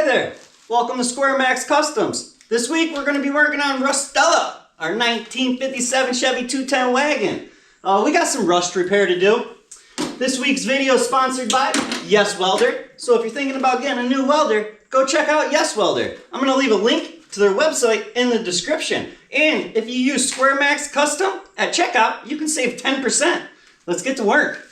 there! Welcome to SquareMax Customs. This week we're going to be working on Rustella, our 1957 Chevy 210 wagon. We got some rust repair to do. This week's video is sponsored by Yeswelder. So if you're thinking about getting a new welder, go check out Yeswelder. I'm going to leave a link to their website in the description. And if you use SquareMax Custom at checkout, you can save 10%. Let's get to work.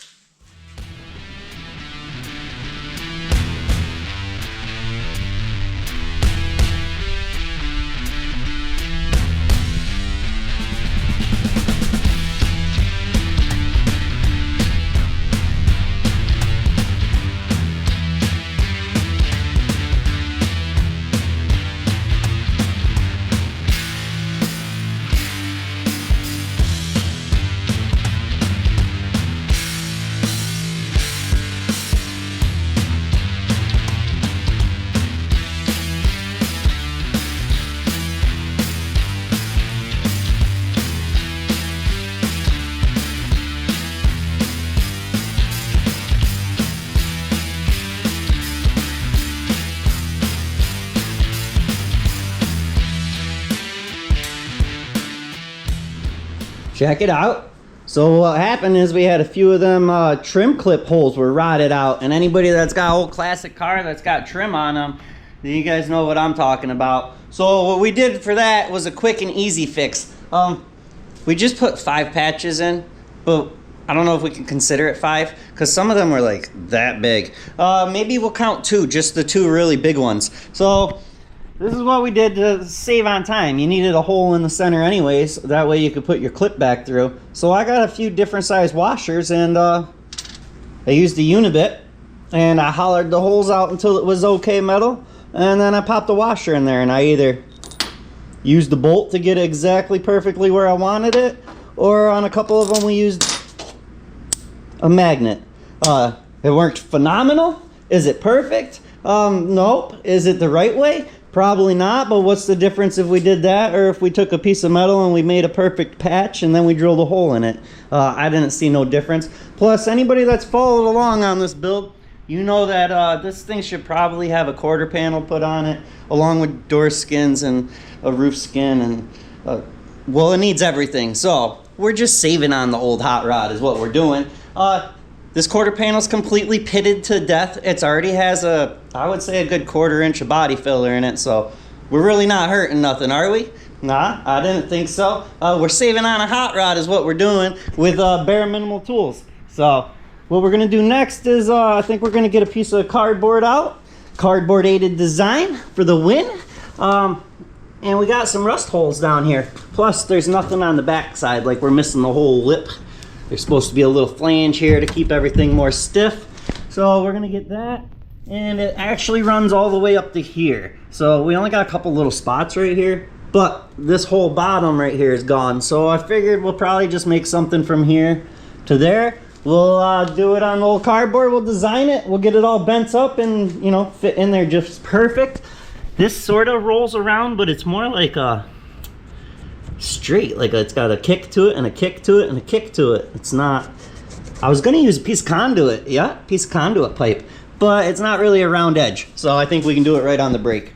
Check it out. So what happened is we had a few of them trim clip holes were rotted out, and anybody that's got an old classic car that's got trim on them, you guys know what I'm talking about. So what we did for that was a quick and easy fix. We just put 5 patches in, but I don't know if we can consider it 5 because some of them were like that big. Maybe we'll count 2, just the 2 really big ones. So this is what we did to save on time. You needed a hole in the center anyways, that way you could put your clip back through. So I got a few different size washers, and I used the Unibit, and I hollered the holes out until it was okay metal, and then I popped the washer in there, and I either used the bolt to get it exactly perfectly where I wanted it, or on a couple of them we used a magnet. It worked phenomenal. Is it perfect? Nope. Is it the right way? Probably not, but what's the difference if we did that or if we took a piece of metal and we made a perfect patch and then we drilled a hole in it? I didn't see no difference. Plus, anybody that's followed along on this build, you know that this thing should probably have a quarter panel put on it, along with door skins and a roof skin, and well, it needs everything. So we're just saving on the old hot rod is what we're doing. This quarter panel is completely pitted to death. It already has I would say a good 1/4 inch of body filler in it, so we're really not hurting nothing, are we? Nah, I didn't think so. We're saving on a hot rod is what we're doing with bare minimal tools. So what we're gonna do next is I think we're gonna get a piece of cardboard out, cardboard aided design for the win. And we got some rust holes down here. Plus there's nothing on the back side, like we're missing the whole lip. There's supposed to be a little flange here to keep everything more stiff. So we're gonna get that. And it actually runs all the way up to here. So we only got a couple little spots right here, but this whole bottom right here is gone. So I figured we'll probably just make something from here to there. We'll do it on old cardboard, we'll design it, we'll get it all bent up and, you know, fit in there just perfect. This sort of rolls around, but it's more like a straight, like it's got a kick to it and a kick to it and a kick to it. It's not, I was gonna use a piece of conduit, piece of conduit pipe, but it's not really a round edge, so I think we can do it right on the brake.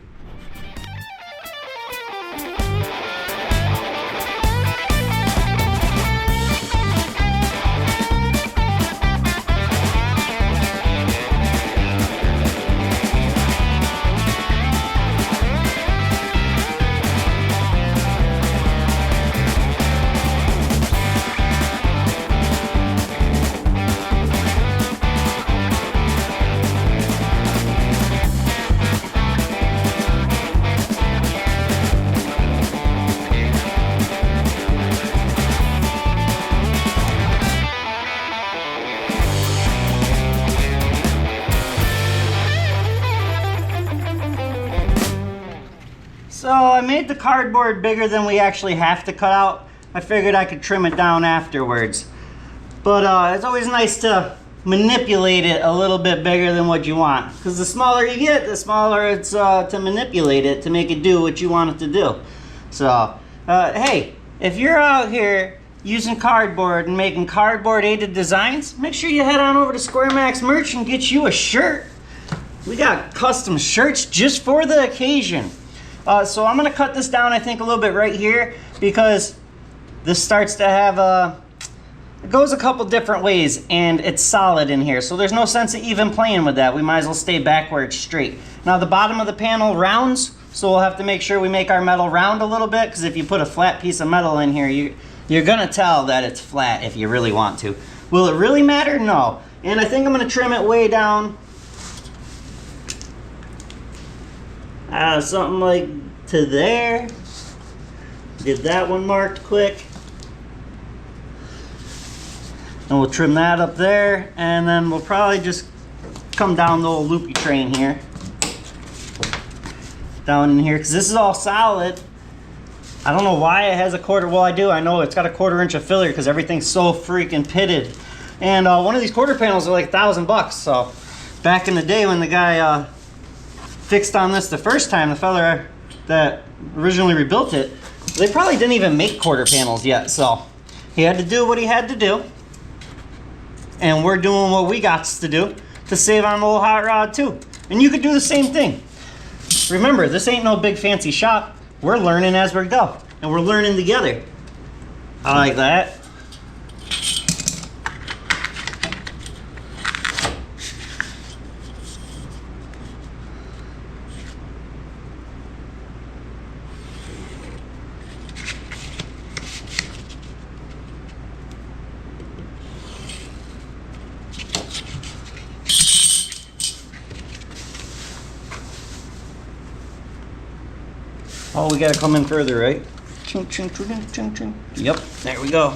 So I made the cardboard bigger than we actually have to cut out. I figured I could trim it down afterwards. But it's always nice to manipulate it a little bit bigger than what you want. Because the smaller you get, the smaller it's to manipulate it to make it do what you want it to do. So, hey, if you're out here using cardboard and making cardboard aided designs, make sure you head on over to SquareMax Merch and get you a shirt. we got custom shirts just for the occasion. So I'm gonna cut this down, I think, a little bit right here, because this starts to have it goes a couple different ways and it's solid in here. So there's no sense of even playing with that. We might as well stay back where it's straight. Now the bottom of the panel rounds, so we'll have to make sure we make our metal round a little bit, because if you put a flat piece of metal in here, you're gonna tell that it's flat if you really want to. Will it really matter? No. And I think I'm gonna trim it way down. Something like to there. Get that one marked quick. And we'll trim that up there, and then we'll probably just come down the old loopy train here. Down in here, because this is all solid. I don't know why it has a quarter, well I do, I know it's got a 1/4 inch of filler because everything's so freaking pitted. And one of these quarter panels are like $1,000, so back in the day when the guy fixed on this the first time, the fella that originally rebuilt it, they probably didn't even make quarter panels yet, so he had to do what he had to do. And we're doing what we got to do to save on the old hot rod too. And you could do the same thing. Remember, this ain't no big fancy shop. We're learning as we go, and we're learning together. I like that. Oh, we gotta come in further, right? Ching, ching, ching, ching, ching. Yep, there we go.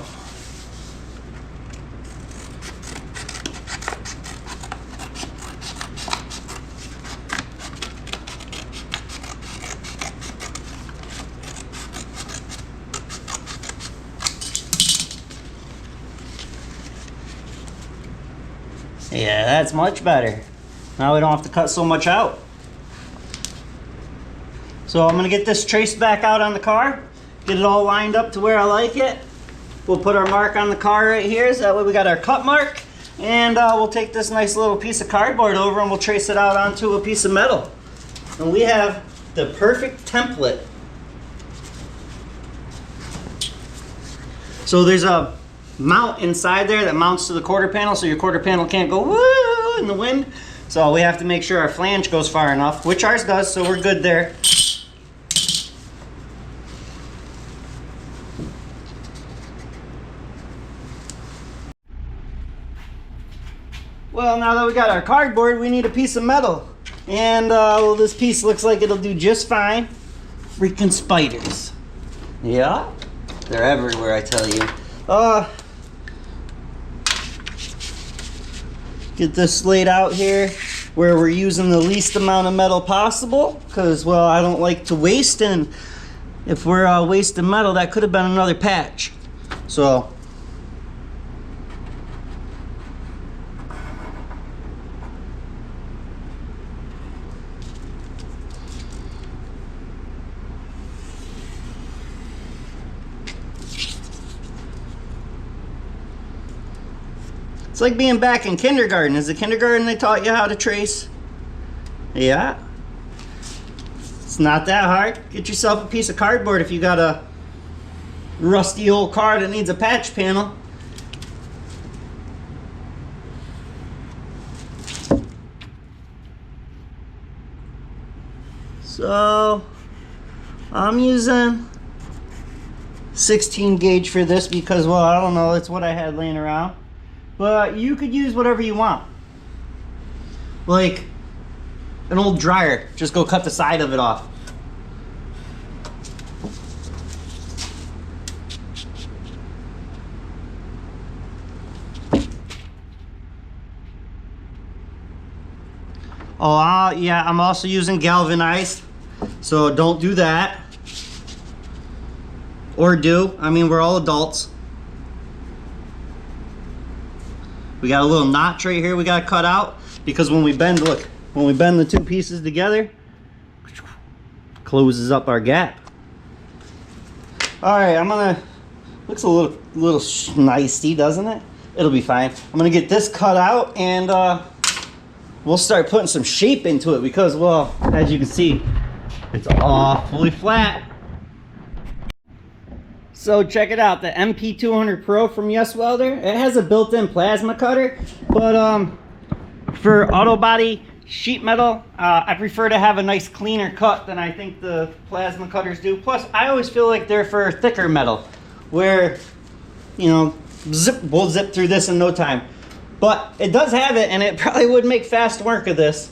Yeah, that's much better. Now we don't have to cut so much out. So I'm gonna get this traced back out on the car, get it all lined up to where I like it. We'll put our mark on the car right here, so that way we got our cut mark. And we'll take this nice little piece of cardboard over and we'll trace it out onto a piece of metal. And we have the perfect template. So there's a mount inside there that mounts to the quarter panel, so your quarter panel can't go woo in the wind. So we have to make sure our flange goes far enough, which ours does, so we're good there. Well, now that we got our cardboard, we need a piece of metal. And well, this piece looks like it'll do just fine. Freaking spiders. Yeah, they're everywhere, I tell you. Get this laid out here where we're using the least amount of metal possible, because, well, I don't like to waste, and if we're wasting metal, that could have been another patch. So it's like being back in kindergarten. Is it kindergarten they taught you how to trace? Yeah. It's not that hard. Get yourself a piece of cardboard if you got a rusty old car that needs a patch panel. So I'm using 16 gauge for this because, well, I don't know, it's what I had laying around. But you could use whatever you want. Like an old dryer, just go cut the side of it off. Oh, yeah, I'm also using galvanized, so don't do that. Or do, I mean, we're all adults. We got a little notch right here we got to cut out, because when we bend, look, when we bend the two pieces together, closes up our gap. All right, I'm gonna, looks a little nicey, doesn't it? It'll be fine. I'm gonna get this cut out, and we'll start putting some shape into it because, well, as you can see, it's awfully flat. So check it out, the MP200PRO from Yeswelder. It has a built-in plasma cutter, but for auto body sheet metal, I prefer to have a nice cleaner cut than I think the plasma cutters do. Plus, I always feel like they're for thicker metal, where, you know, we'll zip through this in no time. But it does have it, and it probably would make fast work of this.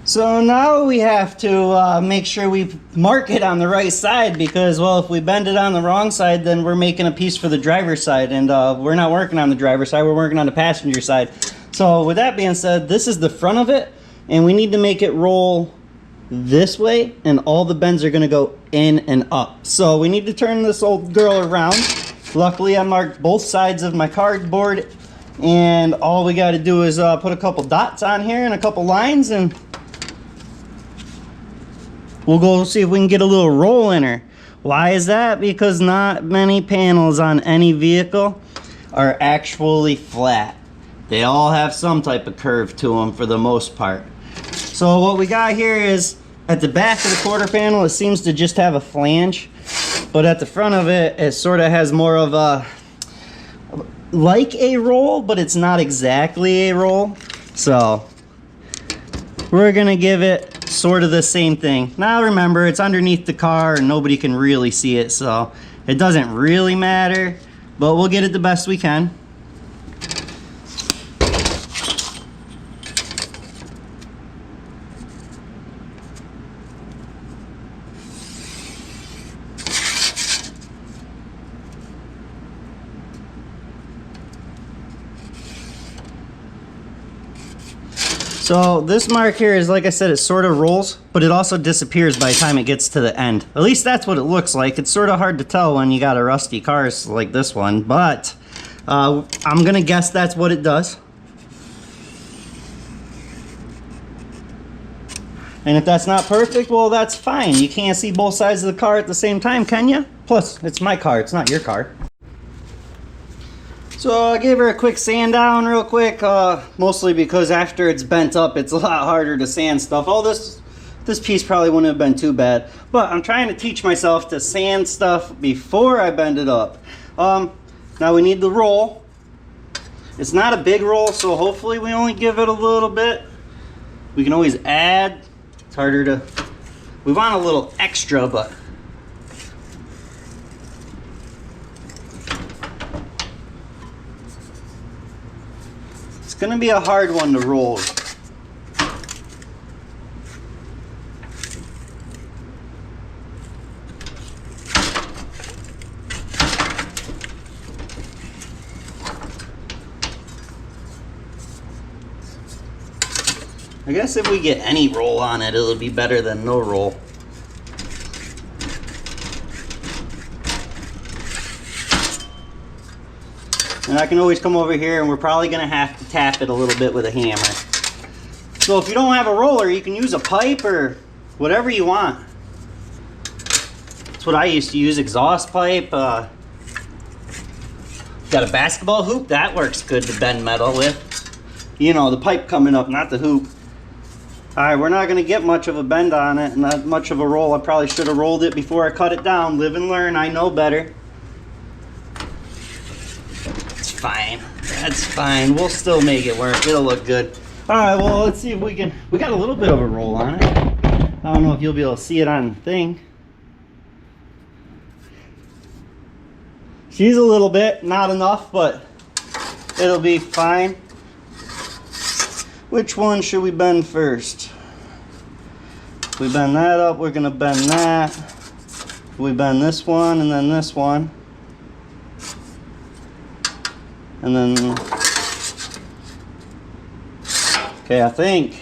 So now we have to make sure we mark it on the right side because, well, if we bend it on the wrong side, then we're making a piece for the driver's side, and we're not working on the driver's side, we're working on the passenger side. So with that being said, this is the front of it, and we need to make it roll this way, and all the bends are gonna go in and up. So we need to turn this old girl around. Luckily, I marked both sides of my cardboard, and all we gotta do is put a couple dots on here and a couple lines, and we'll go see if we can get a little roll in her. Why is that? Because not many panels on any vehicle are actually flat. They all have some type of curve to them for the most part. So what we got here is, at the back of the quarter panel, it seems to just have a flange. But at the front of it, it sort of has more of a, like a roll, but it's not exactly a roll. So we're gonna give it sort of the same thing. Now remember, it's underneath the car and nobody can really see it, so it doesn't really matter, but we'll get it the best we can. So this mark here is, like I said, it sort of rolls, but it also disappears by the time it gets to the end. At least that's what it looks like. It's sort of hard to tell when you got a rusty car like this one, but I'm gonna guess that's what it does. And if that's not perfect, well, that's fine. You can't see both sides of the car at the same time, can you? Plus, it's my car, it's not your car. So I gave her a quick sand down real quick, mostly because after it's bent up, it's a lot harder to sand stuff. Oh, this piece probably wouldn't have been too bad, but I'm trying to teach myself to sand stuff before I bend it up. Now we need the roll. It's not a big roll, so hopefully we only give it a little bit. We can always add. It's harder to, we want a little extra, but it's gonna be a hard one to roll. I guess if we get any roll on it, it'll be better than no roll. And I can always come over here, and we're probably gonna have to tap it a little bit with a hammer. So if you don't have a roller, you can use a pipe or whatever you want. That's what I used to use, exhaust pipe. Got a basketball hoop, that works good to bend metal with. You know, the pipe coming up, not the hoop. Alright, we're not going to get much of a bend on it, not much of a roll. I probably should have rolled it before I cut it down. Live and learn, I know better. It's fine. That's fine. We'll still make it work. It'll look good. Alright, well, let's see if we can... We got a little bit of a roll on it. I don't know if you'll be able to see it on the thing. She's a little bit, not enough, but it'll be fine. Which one should we bend first? If we bend that up, we're gonna bend that. If we bend this one and then this one. And then, okay, I think.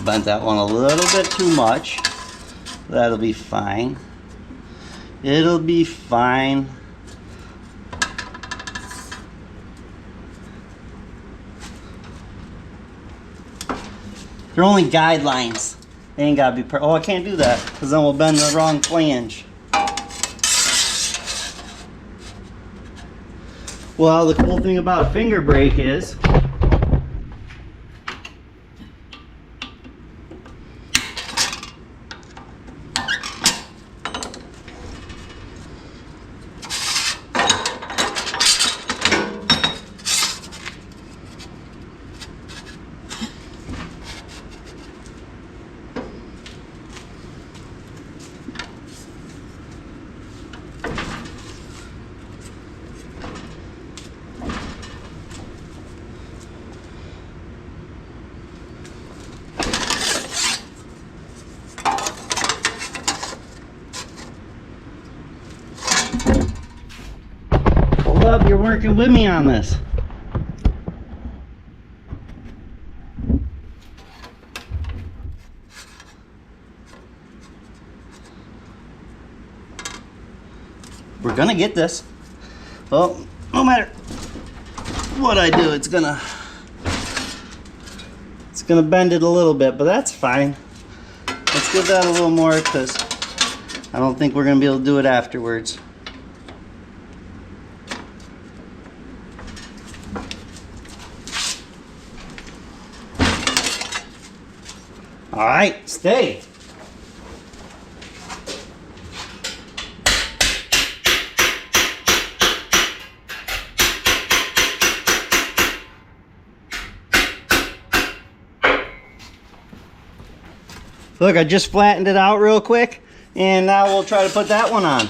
Bent that one a little bit too much. That'll be fine. It'll be fine. They're only guidelines. They ain't gotta be oh, I can't do that because then we'll bend the wrong flange. Well, the cool thing about a finger brake is you're working with me on this. We're gonna get this. Well, no matter what I do, it's gonna bend it a little bit, but that's fine. Let's give that a little more because I don't think we're gonna be able to do it afterwards. All right, stay. Look, I just flattened it out real quick. And now we'll try to put that one on.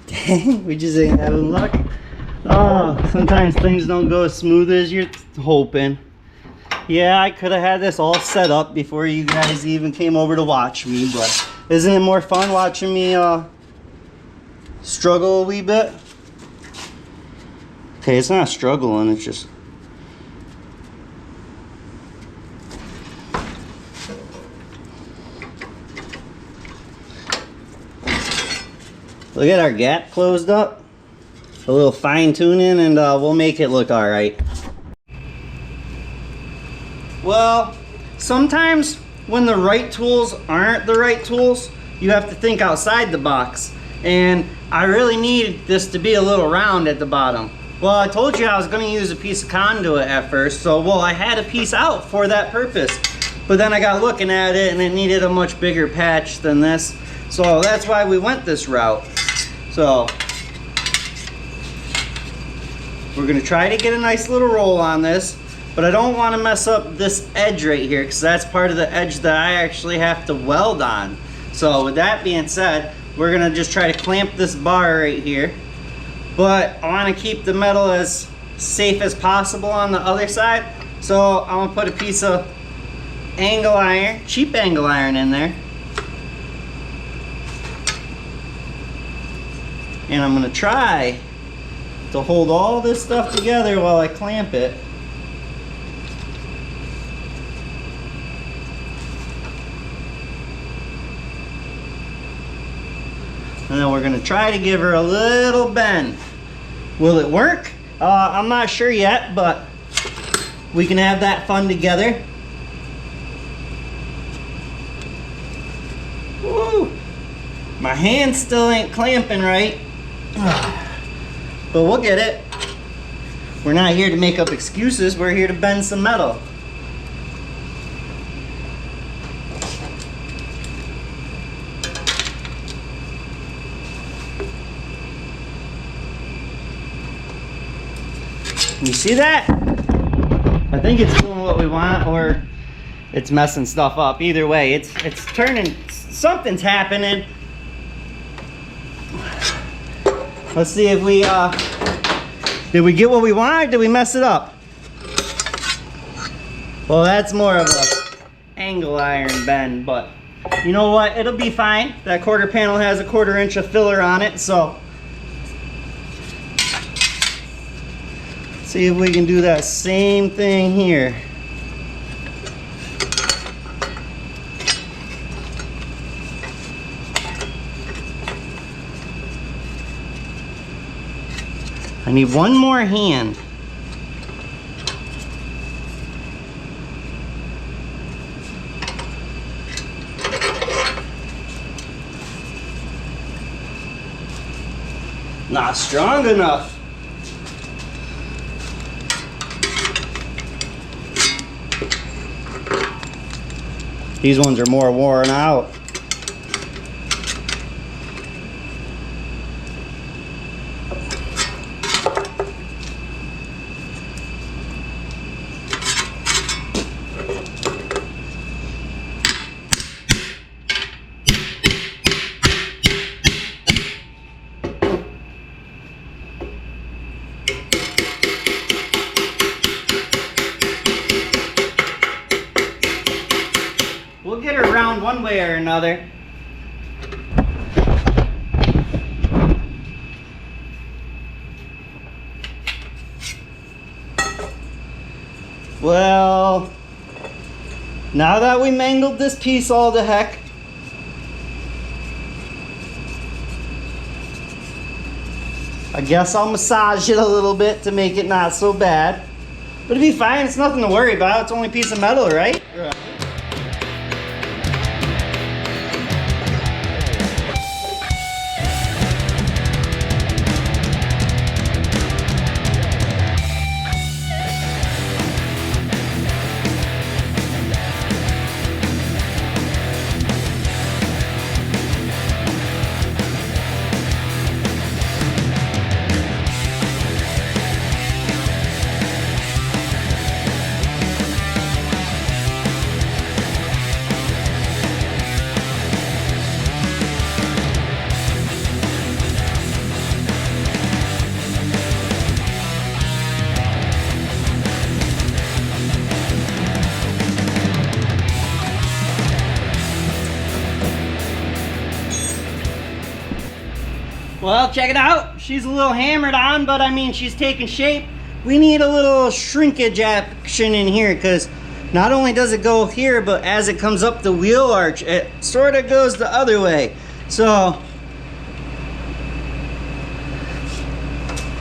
Dang, we just ain't having luck. Oh, sometimes things don't go as smooth as you're hoping. Yeah, I could have had this all set up before you guys even came over to watch me, but isn't it more fun watching me struggle a wee bit? Okay, it's not struggling, it's just... Look at our gap closed up. A little fine tuning and we'll make it look all right. Well, sometimes when the right tools aren't the right tools, you have to think outside the box. And I really need this to be a little round at the bottom. Well, I told you I was going to use a piece of conduit at first, so well, I had a piece out for that purpose. But then I got looking at it and it needed a much bigger patch than this. So that's why we went this route. So we're going to try to get a nice little roll on this, but I don't want to mess up this edge right here because that's part of the edge that I actually have to weld on. So with that being said, we're going to just try to clamp this bar right here, but I want to keep the metal as safe as possible on the other side. So I'm going to put a piece of angle iron, cheap angle iron in there. And I'm going to try to hold all this stuff together while I clamp it. And then we're going to try to give her a little bend. Will it work? I'm not sure yet, but we can have that fun together. Woo! My hand still ain't clamping right. But we'll get it. We're not here to make up excuses, we're here to bend some metal. You see that? I think it's doing what we want, or it's messing stuff up. Either way, it's turning, something's happening. Let's see if we, did we get what we want or did we mess it up? Well, that's more of a angle iron bend, but you know what? It'll be fine. That quarter panel has a 1/4 inch of filler on it, so. See if we can do that same thing here. I need one more hand. Not strong enough. These ones are more worn out. We'll get her around one way or another. Well, now that we mangled this piece all to heck, I guess I'll massage it a little bit to make it not so bad. But it'll be fine, it's nothing to worry about, it's only a piece of metal, right? Yeah. Well, check it out. She's a little hammered on, but I mean, she's taking shape. We need a little shrinkage action in here, because not only does it go here, but as it comes up the wheel arch, it sort of goes the other way. So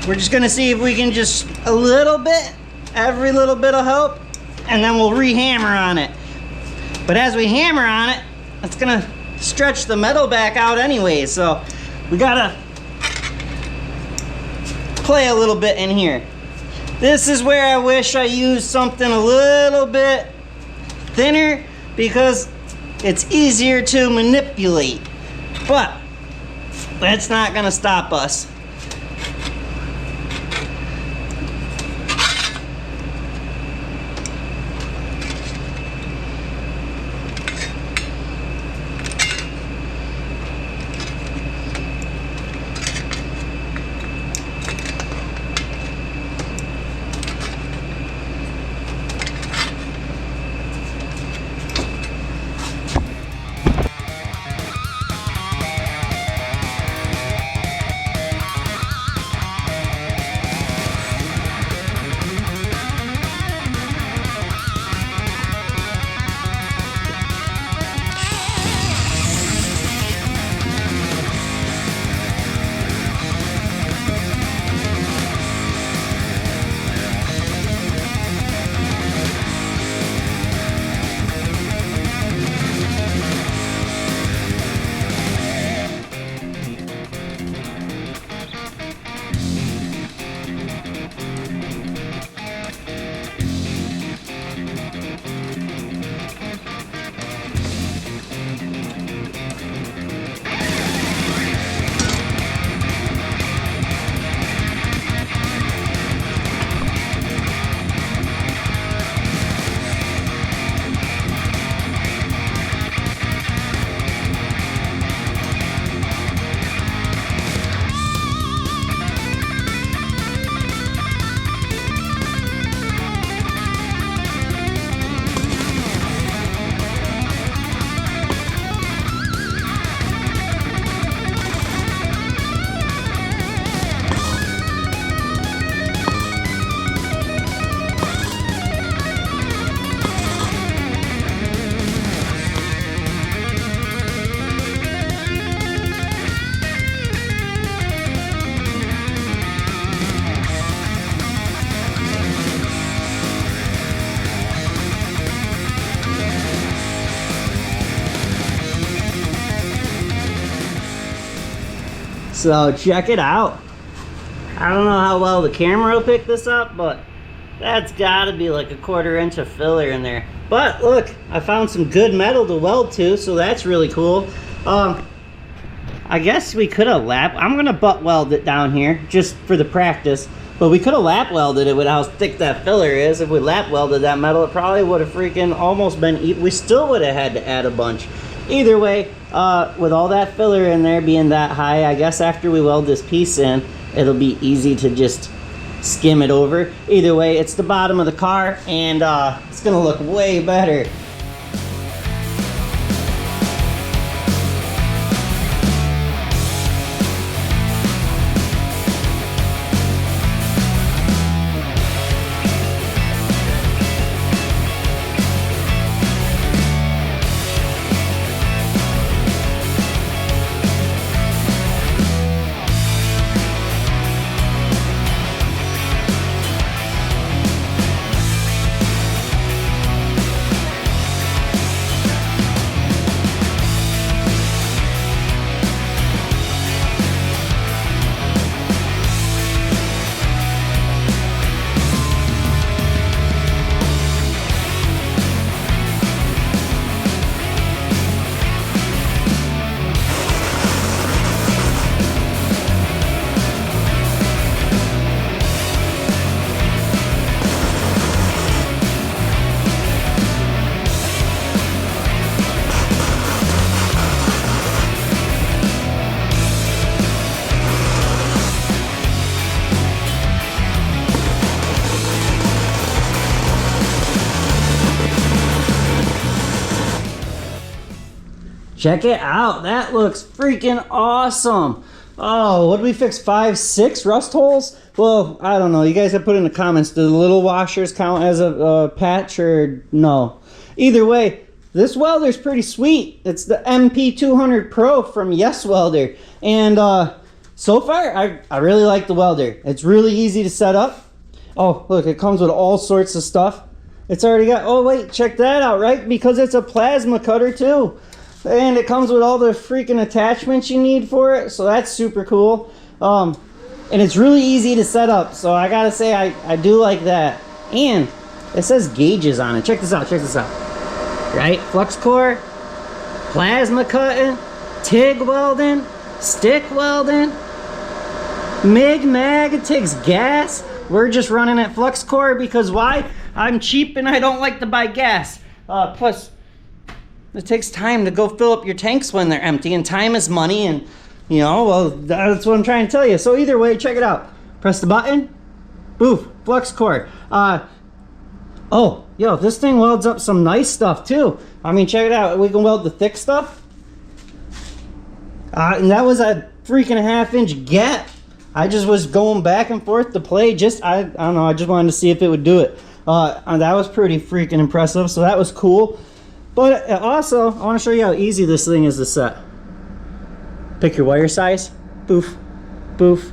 we're just gonna see if we can just a little bit, every little bit of help, and then we'll re-hammer on it. But as we hammer on it, it's gonna stretch the metal back out anyway, so we gotta play a little bit in here. This is where I wish I used something a little bit thinner, because it's easier to manipulate, but that's not gonna stop us. So check it out. I don't know how well the camera will pick this up, but that's gotta be like a 1/4 inch of filler in there. But look, I found some good metal to weld to, so that's really cool. I guess we could have I'm gonna butt weld it down here just for the practice, but we could have lap welded it with how thick that filler is. If we lap welded that metal, it probably would have freaking almost been, we still would have had to add a bunch. Either way, with all that filler in there being that high, I guess after we weld this piece in, it'll be easy to just skim it over. Either way, it's the bottom of the car, and it's gonna look way better. Check it out. That looks freaking awesome. Oh, what did we fix? 5, 6 rust holes? Well, I don't know. You guys have put in the comments. Do the little washers count as a patch or no? Either way, this welder's pretty sweet. It's the MP200PRO from Yeswelder. And so far, I really like the welder. It's really easy to set up. Oh, look, it comes with all sorts of stuff. It's already got, oh wait, check that out, right? Because it's a plasma cutter too. And it comes with all the freaking attachments you need for it. So that's super cool. And it's really easy to set up. So I gotta say, I do like that. And it says gauges on it. Check this out, check this out. Right? Flux core, plasma cutting, TIG welding, stick welding, MIG, mag, it takes gas. We're just running at flux core because why? I'm cheap and I don't like to buy gas. Plus, it takes time to go fill up your tanks when they're empty, and time is money, and you know, well, that's what I'm trying to tell you. So either way, check it out. Press the button, boof, flux core. Oh, yo, this thing welds up some nice stuff too. I mean, check it out. We can weld the thick stuff. And that was a freaking 1/2 inch gap. I just was going back and forth to play. I don't know, I just wanted to see if it would do it. That was pretty freaking impressive, so that was cool. But also, I want to show you how easy this thing is to set. Pick your wire size, boof, boof.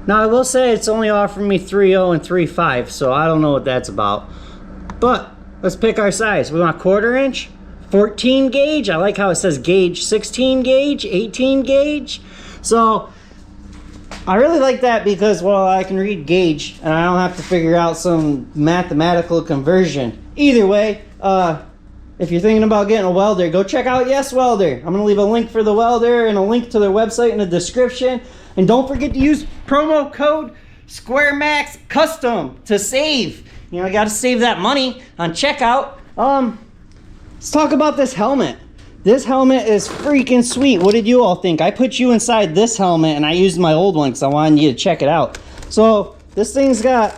Now I will say it's only offering me 3.0 and 3.5, so I don't know what that's about. But let's pick our size. We want 1/4 inch, 14 gauge. I like how it says gauge, 16 gauge, 18 gauge. So I really like that because, well, I can read gauge and I don't have to figure out some mathematical conversion. Either way, if you're thinking about getting a welder, go check out Yeswelder. I'm going to leave a link for the welder and a link to their website in the description. And don't forget to use promo code SquareMax Customs to save. You know, you got to save that money on checkout. Let's talk about this helmet. This helmet is freaking sweet. What did you all think? I put you inside this helmet and I used my old one because I wanted you to check it out. So this thing's got,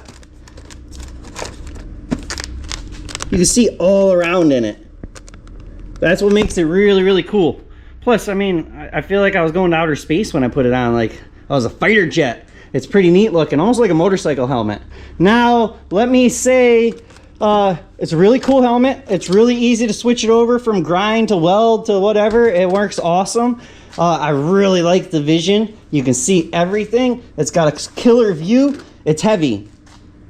you can see all around in it. That's what makes it really, really cool. Plus, I mean, I feel like I was going to outer space when I put it on. Like I was a fighter jet. It's pretty neat looking, almost like a motorcycle helmet. Now, let me say, it's a really cool helmet. It's really easy to switch it over from grind to weld to whatever. It works awesome. I really like the vision. You can see everything. It's got a killer view. It's heavy.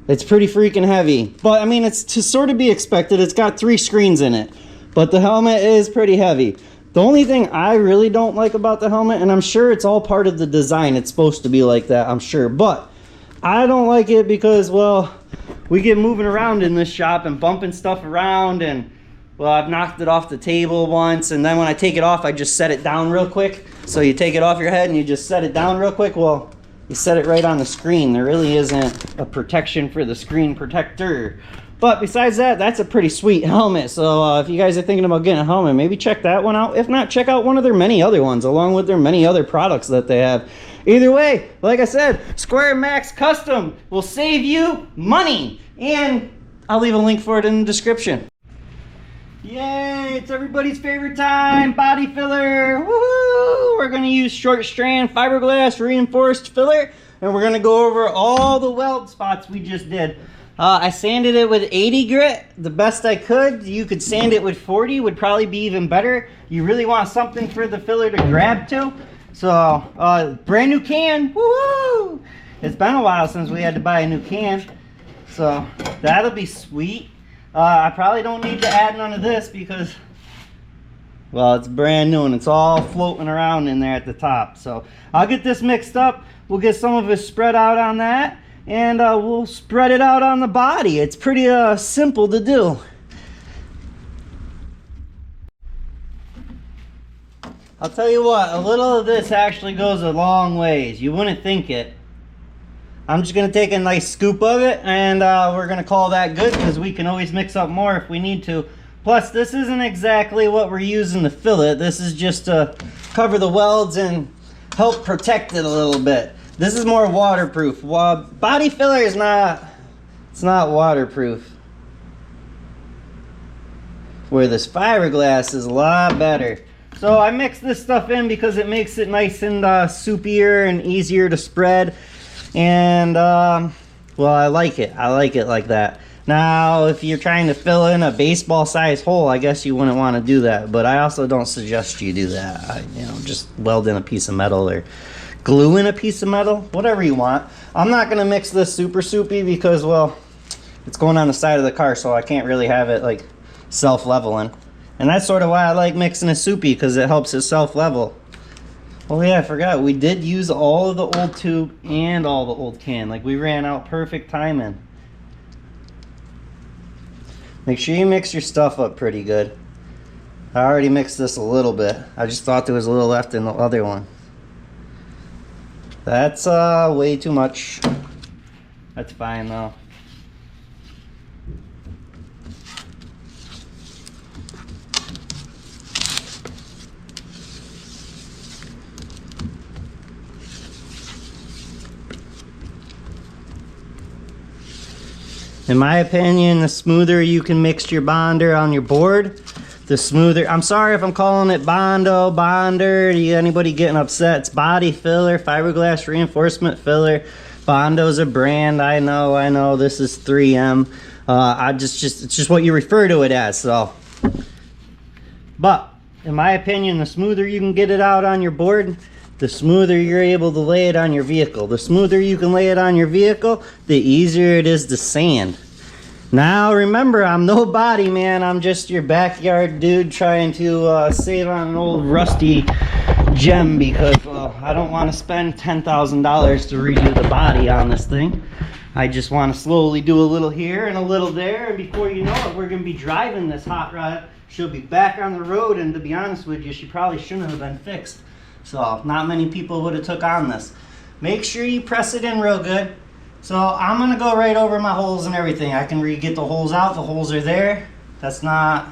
It's pretty freaking heavy. But I mean, it's to sort of be expected. It's got 3 screens in it. But the helmet is pretty heavy. The only thing I really don't like about the helmet, and I'm sure it's all part of the design. It's supposed to be like that, I'm sure. But I don't like it because, well, we get moving around in this shop and bumping stuff around, and well, I've knocked it off the table once, and then when I take it off, I just set it down real quick. So you take it off your head and you just set it down real quick. Well, you set it right on the screen. There really isn't a protection for the screen protector. But besides that, that's a pretty sweet helmet. So if you guys are thinking about getting a helmet, maybe check that one out. If not, check out one of their many other ones, along with their many other products that they have. Either way, like I said, SquareMax Custom will save you money. And I'll leave a link for it in the description. Yay, it's everybody's favorite time, body filler. Woohoo! We're gonna use short strand fiberglass reinforced filler, and we're gonna go over all the weld spots we just did. I sanded it with 80 grit, the best I could. You could sand it with 40, would probably be even better. You really want something for the filler to grab to. So, brand new can, woohoo! It's been a while since we had to buy a new can. So, that'll be sweet. I probably don't need to add none of this because, well, it's brand new and it's all floating around in there at the top. So, I'll get this mixed up. We'll get some of it spread out on that. And we'll spread it out on the body. It's pretty simple to do. I'll tell you what, a little of this actually goes a long ways. You wouldn't think it. I'm just gonna take a nice scoop of it and we're gonna call that good because we can always mix up more if we need to. Plus, this isn't exactly what we're using to fill it. This is just to cover the welds and help protect it a little bit. This is more waterproof. Body filler is not, it's not waterproof. Where this fiberglass is a lot better. So I mix this stuff in because it makes it nice and soupier and easier to spread. And well, I like it like that. Now if you're trying to fill in a baseball size hole, I guess you wouldn't want to do that, but I also don't suggest you do that. You know, just weld in a piece of metal or glue in a piece of metal, whatever you want. I'm not gonna mix this super soupy because, well, it's going on the side of the car, so I can't really have it like self-leveling. And that's sort of why I like mixing a soupy, because it helps it self-level. Oh yeah, I forgot, we did use all of the old tube and all the old can. Like, we ran out perfect timing. Make sure you mix your stuff up pretty good. I already mixed this a little bit. I just thought there was a little left in the other one. That's way too much. That's fine though. In my opinion, the smoother you can mix your bonder on your board, the smoother. I'm sorry if I'm calling it Bondo, Bonder. Anybody getting upset? It's body filler, fiberglass reinforcement filler. Bondo's a brand. I know. This is 3M. It's just what you refer to it as. So, but in my opinion, the smoother you can get it out on your board, the smoother you're able to lay it on your vehicle. The smoother you can lay it on your vehicle, the easier it is to sand. Now remember, I'm no body man. I'm just your backyard dude trying to save on an old rusty gem because I don't want to spend $10,000 to redo the body on this thing. I just want to slowly do a little here and a little there, and before you know it, we're going to be driving this hot rod. She'll be back on the road, and to be honest with you, she probably shouldn't have been fixed. So not many people would have took on this. Make sure you press it in real good. So I'm going to go right over my holes and everything. I can get the holes out. The holes are there. That's not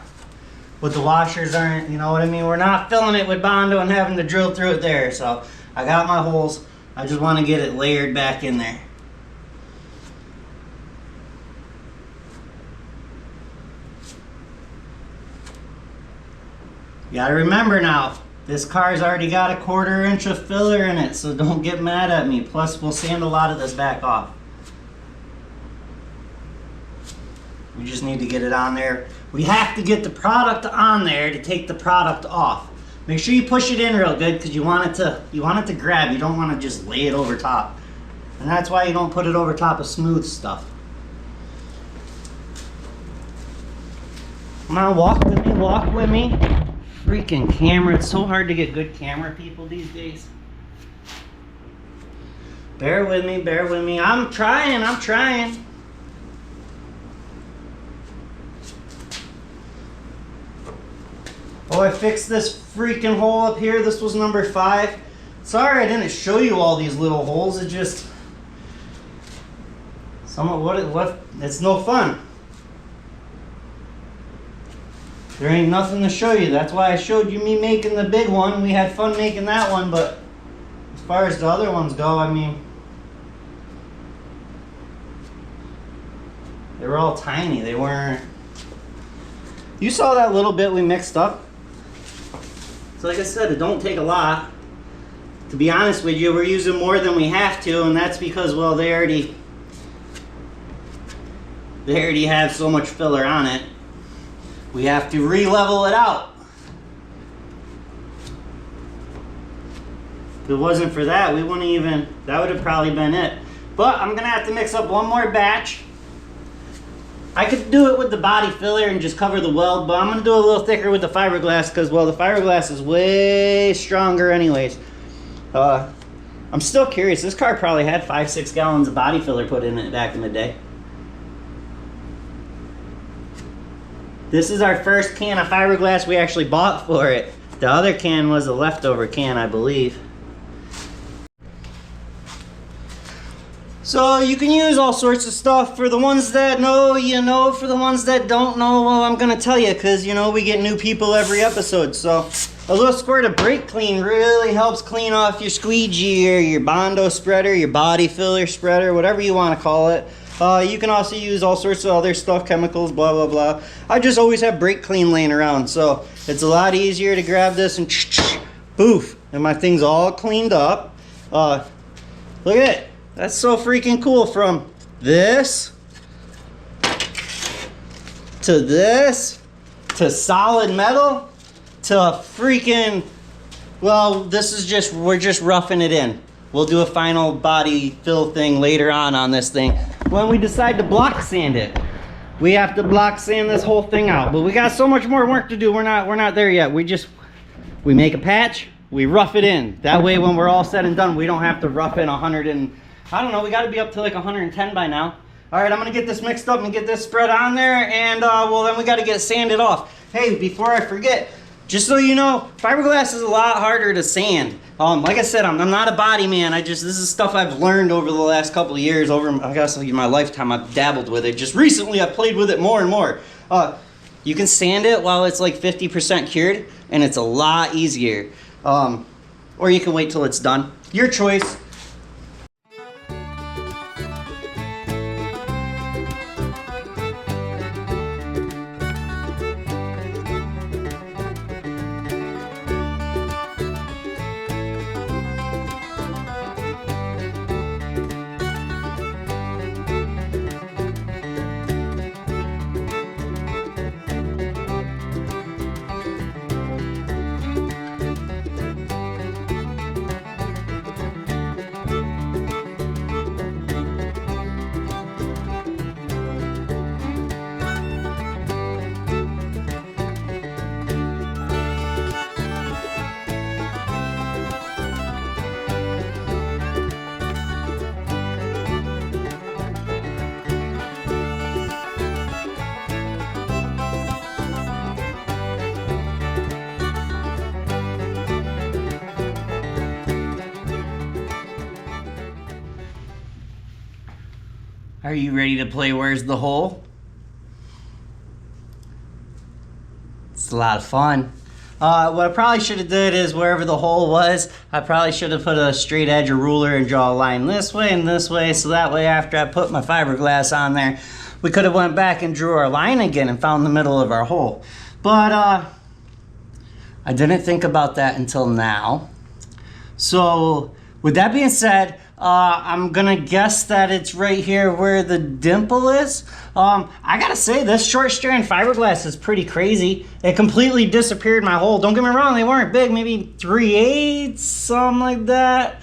what the washers aren't, you know what I mean? We're not filling it with Bondo and having to drill through it there. So I got my holes. I just want to get it layered back in there. You gotta remember now, this car's already got a 1/4 inch of filler in it, so don't get mad at me. Plus, we'll sand a lot of this back off. We just need to get it on there. We have to get the product on there to take the product off. Make sure you push it in real good because you want it to grab. You don't want to just lay it over top. And that's why you don't put it over top of smooth stuff. Come on, walk with me. Freaking camera. It's so hard to get good camera people these days. Bear with me. I'm trying. Oh, I fixed this freaking hole up here. This was number 5. Sorry I didn't show you all these little holes. It just... it's no fun. There ain't nothing to show you. That's why I showed you me making the big one. We had fun making that one, but as far as the other ones go, I mean, they were all tiny. They weren't... You saw that little bit we mixed up. So like I said, it don't take a lot. To be honest with you, we're using more than we have to, and that's because, well, they already have so much filler on it. We have to re-level it out. If it wasn't for that, we wouldn't even, that would have probably been it. But I'm gonna have to mix up one more batch. I could do it with the body filler and just cover the weld, but I'm gonna do a little thicker with the fiberglass because, well, the fiberglass is way stronger anyways. I'm still curious. This car probably had 5-6 gallons of body filler put in it back in the day. This is our first can of fiberglass we actually bought for it. The other can was a leftover can, I believe. So you can use all sorts of stuff. For the ones that know, you know. For the ones that don't know, well, I'm gonna tell you, because, you know, we get new people every episode. So a little squirt of brake clean really helps clean off your squeegee or your Bondo spreader, your body filler spreader, whatever you want to call it. You can also use all sorts of other stuff, chemicals, blah, blah, blah. I just always have brake clean laying around. So It's a lot easier to grab this and poof, and my thing's all cleaned up. Look at it. That's so freaking cool. From this to this to solid metal to freaking, well, this is just, we're just roughing it in. We'll do a final body fill thing later on this thing when we decide to block sand it. We have to block sand this whole thing out, but we got so much more work to do. We're not there yet. We make a patch, we rough it in. That way when we're all said and done, we don't have to rough in 100 and, I don't know, we got to be up to like 110 by now. All right, I'm gonna get this mixed up and get this spread on there, and well, then we got to get sanded off. Hey, before I forget, just so you know, fiberglass is a lot harder to sand. Like I said, I'm not a body man. This is stuff I've learned over the last couple of years. Over, I guess, my lifetime, I've dabbled with it. Just recently, I've played with it more and more. You can sand it while it's like 50% cured, and it's a lot easier. Or you can wait till it's done. Your choice. Are you ready to play Where's the Hole? It's a lot of fun. What I probably should have did is wherever the hole was, I probably should have put a straight edge or ruler and draw a line this way and this way, so that way after I put my fiberglass on there, we could have went back and drew our line again and found the middle of our hole. But I didn't think about that until now. So with that being said, I'm gonna guess that it's right here where the dimple is. I gotta say, this short strand fiberglass is pretty crazy. It completely disappeared my hole. Don't get me wrong, they weren't big, maybe 3/8, something like that.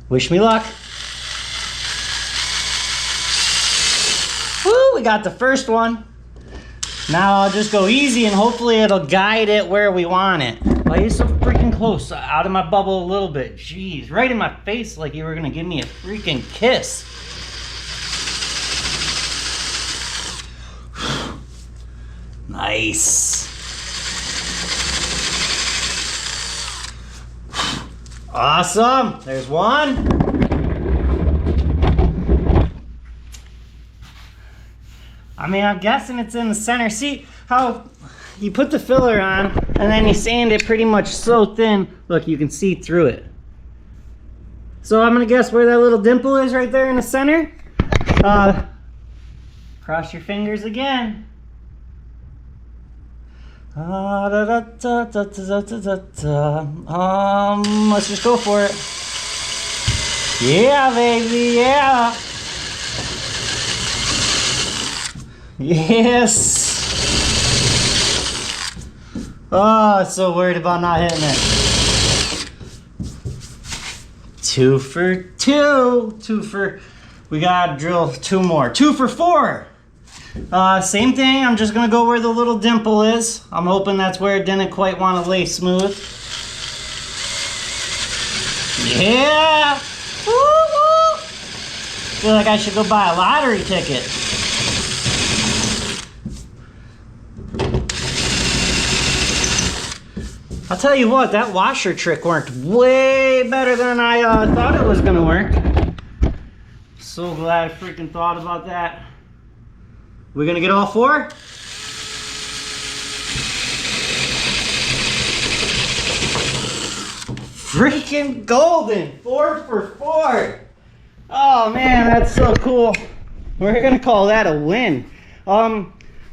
Wish me luck. Woo, we got the first one. Now I'll just go easy and hopefully it'll guide it where we want it. Why are you so freaking close? Out of my bubble a little bit. Jeez, right in my face like you were gonna give me a freaking kiss. Nice. Awesome. There's one. I mean, I'm guessing it's in the center. See how you put the filler on and then you sand it pretty much so thin. Look, you can see through it. So I'm gonna guess where that little dimple is right there in the center. Cross your fingers again. Let's just go for it. Yeah, baby, yeah. Yes. Oh, so worried about not hitting it. 2 for 2. We gotta drill 2 more. 2 for 4. Same thing. I'm just gonna go where the little dimple is. I'm hoping that's where it didn't quite want to lay smooth. Yeah. Woo-woo. Feel like I should go buy a lottery ticket. I'll tell you what, that washer trick worked way better than I thought it was gonna work. So glad I freaking thought about that. We're gonna get all 4? Freaking golden! 4 for 4! Oh man, that's so cool. We're gonna call that a win.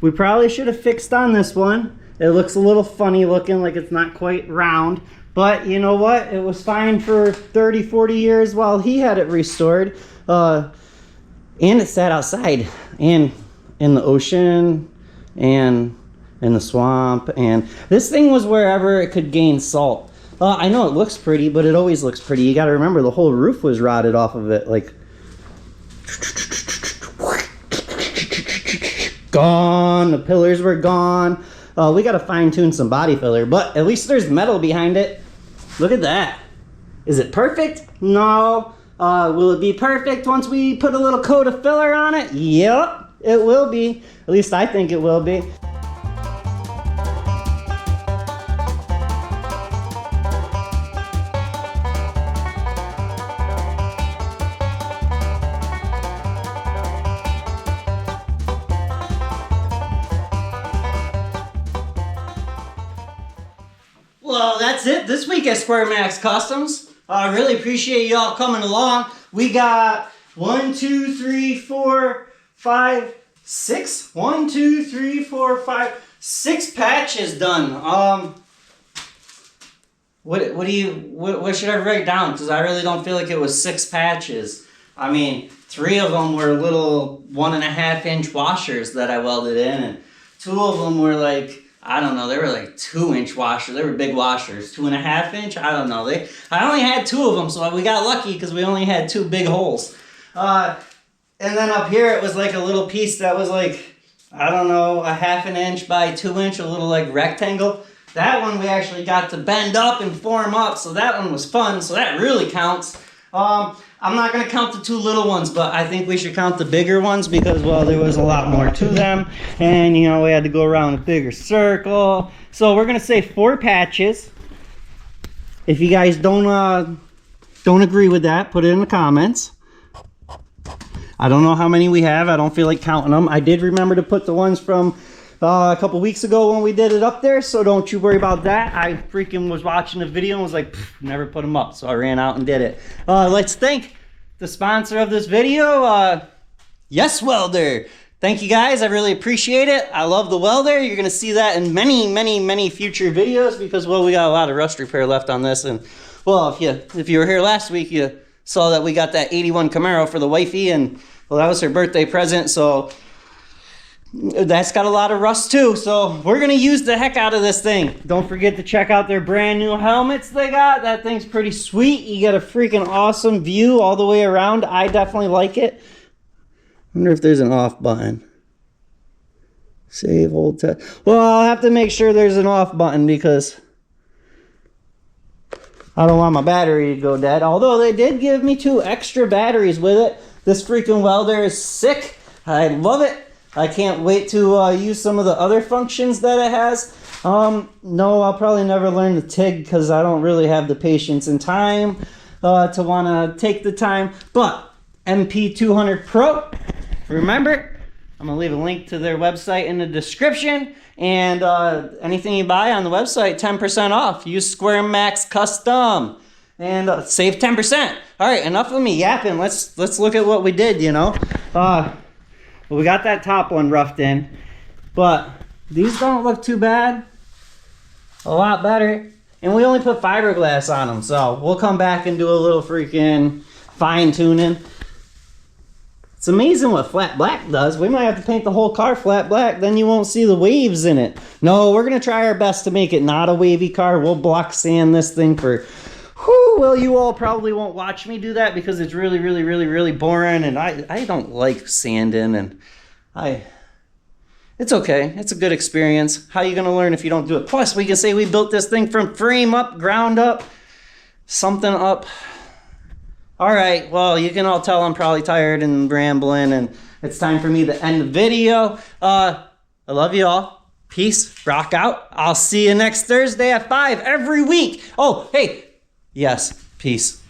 We probably should have fixed on this one. It looks a little funny looking, like it's not quite round. But you know what? It was fine for 30, 40 years while he had it restored. And it sat outside and in the ocean and in the swamp. And this thing was wherever it could gain salt. I know it looks pretty, but it always looks pretty. You got to remember the whole roof was rotted off of it. Like, gone. The pillars were gone. We got to fine tune some body filler, but at least there's metal behind it. Look at that. Is it perfect? No. Will it be perfect once we put a little coat of filler on it? Yep, it will be. At least I think it will be. Well, that's it this week at SquareMax Customs. I really appreciate y'all coming along. We got 1, 2, 3, 4, 5, 6. 1, 2, 3, 4, 5, 6 patches done. What should I write down? Because I really don't feel like it was 6 patches. I mean, 3 of them were little 1.5-inch washers that I welded in, and 2 of them were like, I don't know, they were like 2-inch washers. They were big washers. 2.5-inch? I don't know. I only had 2 of them, so we got lucky because we only had 2 big holes. And then up here, it was like a little piece that was like, I don't know, 1/2 inch by 2 inch, a little like rectangle. That one we actually got to bend up and form up, so that one was fun, so that really counts. I'm not going to count the 2 little ones, but I think we should count the bigger ones because, well, there was a lot more to them. And, you know, we had to go around a bigger circle. So we're going to say 4 patches. If you guys don't agree with that, put it in the comments. I don't know how many we have. I don't feel like counting them. I did remember to put the ones from a couple weeks ago when we did it up there, so don't you worry about that. I freaking was watching the video and was like, never put them up, so I ran out and did it. Let's thank the sponsor of this video, Yeswelder. Thank you guys, I really appreciate it. I love the welder. You're gonna see that in many, many, many future videos because, well, we got a lot of rust repair left on this. And, well, if you were here last week, you saw that we got that 81 Camaro for the wifey, and, well, that was her birthday present, so that's got a lot of rust too, so we're gonna use the heck out of this thing. Don't forget to check out their brand new helmets they got. That thing's pretty sweet. You get a freaking awesome view all the way around. I definitely like it. I wonder if there's an off button. Save old test. Well, I'll have to make sure there's an off button because I don't want my battery to go dead. Although they did give me 2 extra batteries with it. This freaking welder is sick. I love it. I can't wait to use some of the other functions that it has. No, I'll probably never learn the TIG because I don't really have the patience and time to want to take the time. But MP200PRO, remember, I'm going to leave a link to their website in the description. And anything you buy on the website, 10% off. Use SquareMax Custom and save 10%. All right, enough of me yapping. Let's look at what we did, you know. Well, we got that top one roughed in, but these don't look too bad. A lot better. And we only put fiberglass on them, so we'll come back and do a little freaking fine tuning. It's amazing what flat black does. We might have to paint the whole car flat black, then you won't see the waves in it. No, we're gonna try our best to make it not a wavy car. We'll block sand this thing for, whew, well, you all probably won't watch me do that because it's really, really, really, really boring, and I don't like sanding, and it's okay. It's a good experience. How are you gonna learn if you don't do it? Plus, we can say we built this thing from frame up, ground up, something up. All right, well, you can all tell I'm probably tired and rambling, and it's time for me to end the video. I love you all. Peace, rock out. I'll see you next Thursday at 5 every week. Oh, hey, yes, peace.